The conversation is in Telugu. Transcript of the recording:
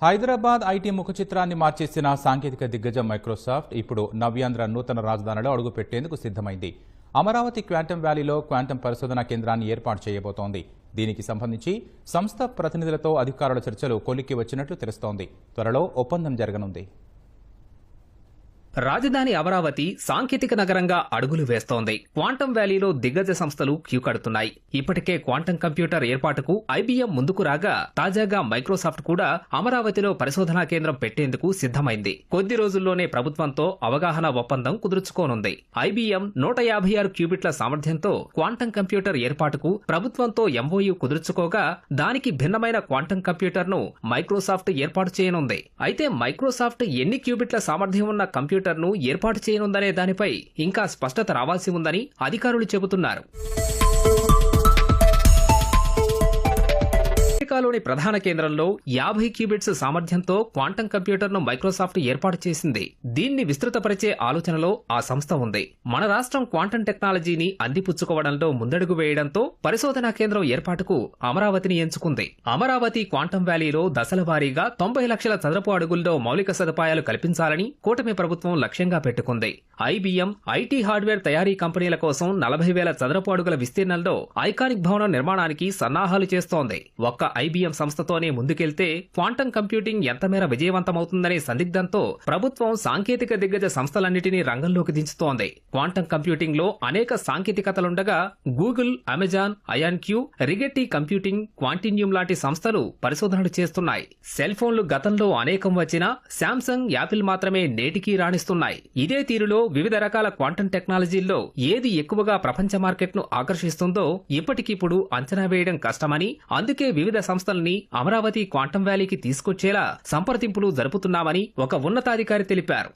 హైదరాబాద్ ఐటీ ముఖ చిత్రాన్ని మార్చేసిన సాంకేతిక దిగ్గజం మైక్రోసాఫ్ట్ ఇప్పుడు నవ్యాంధ్ర నూతన రాజధానిలో అడుగుపెట్టేందుకు సిద్ధమైంది. అమరావతి క్వాంటమ్ వ్యాలీలో క్వాంటమ్ పరిశోధనా కేంద్రాన్ని ఏర్పాటు చేయబోతోంది. దీనికి సంబంధించి సంస్థ ప్రతినిధులతో అధికారుల చర్చలు కొలిక్కి వచ్చినట్లు తెలుస్తోంది. త్వరలో ఒప్పందం జరగనుంది. రాజధాని అమరావతి సాంకేతిక నగరంగా అడుగులు వేస్తోంది. క్వాంటమ్ వ్యాలీలో దిగ్గజ సంస్థలు క్యూ కడుతున్నాయి. ఇప్పటికే క్వాంటమ్ కంప్యూటర్ ఏర్పాటుకు ఐబీఎం ముందుకు రాగా, తాజాగా మైక్రోసాఫ్ట్ కూడా అమరావతిలో పరిశోధనా కేంద్రం పెట్టేందుకు సిద్ధమైంది. కొద్ది రోజుల్లోనే ప్రభుత్వంతో అవగాహన ఒప్పందం కుదుర్చుకోనుంది. ఐబీఎం 156 క్యూబిట్ల సామర్థ్యంతో క్వాంటమ్ కంప్యూటర్ ఏర్పాటుకు ప్రభుత్వంతో ఎంఓయూ కుదుర్చుకోగా, దానికి భిన్నమైన క్వాంటమ్ కంప్యూటర్ ను మైక్రోసాఫ్ట్ ఏర్పాటు చేయనుంది. అయితే మైక్రోసాఫ్ట్ ఎన్ని క్యూబిట్ల సామర్థ్యం ఉన్న కంప్యూటర్ ను ఏర్పాటు చేయనుందనే దానిపై ఇంకా స్పష్టత రావాల్సి ఉందని అధికారులు చెబుతున్నారు. అమెరికాలోని ప్రధాన కేంద్రంలో 50 క్యూబిట్స్ సామర్థ్యంతో క్వాంటమ్ కంప్యూటర్ ను మైక్రోసాఫ్ట్ ఏర్పాటు చేసింది. దీన్ని విస్తృతపరిచే ఆలోచనలో ఆ సంస్థ ఉంది. మన రాష్ట్రం క్వాంటమ్ టెక్నాలజీని అందిపుచ్చుకోవడంలో ముందడుగు వేయడంతో పరిశోధనా కేంద్రం ఏర్పాటుకు అమరావతిని ఎంచుకుంది. అమరావతి క్వాంటమ్ వ్యాలీలో దశల వారీగా 90 లక్షల చదరపు అడుగుల్లో మౌలిక సదుపాయాలు కల్పించాలని కూటమి ప్రభుత్వం లక్ష్యంగా పెట్టుకుంది. ఐబీఎం, ఐటీ హార్డ్వేర్ తయారీ కంపెనీల కోసం 40,000 చదరపు అడుగుల విస్తీర్ణంలో ఐకానిక్ భవనం నిర్మాణానికి సన్నాహాలు చేస్తోంది. ఒక్క ఐబీఎం సంస్థతోనే ముందుకెళ్తే క్వాంటమ్ కంప్యూటింగ్ ఎంతమేర విజయవంతమవుతుందనే సందిగ్ధంతో ప్రభుత్వం సాంకేతిక దిగ్గజ సంస్థలన్నిటినీ రంగంలోకి దించుతోంది. క్వాంటమ్ కంప్యూటింగ్ లో అనేక సాంకేతికతలుండగా గూగుల్, అమెజాన్, ఐఆన్క్యూ, రిగెట్టి కంప్యూటింగ్, క్వాంటిన్యూమ్ లాంటి సంస్థలు పరిశోధనలు చేస్తున్నాయి. సెల్ ఫోన్లు గతంలో అనేకం వచ్చినా శాంసంగ్, యాపిల్ మాత్రమే నేటికీ రాణిస్తున్నాయి. ఇదే తీరులో వివిధ రకాల క్వాంటమ్ టెక్నాలజీల్లో ఏది ఎక్కువగా ప్రపంచ మార్కెట్ ను ఆకర్షిస్తుందో ఇప్పటికిప్పుడు అంచనా వేయడం కష్టమని, అందుకే వివిధ సంస్థల్ని అమరావతి క్వాంటమ్ వ్యాలీకి తీసుకొచ్చేలా సంప్రదింపులు జరుపుతున్నామని ఒక ఉన్నతాధికారి తెలిపారు.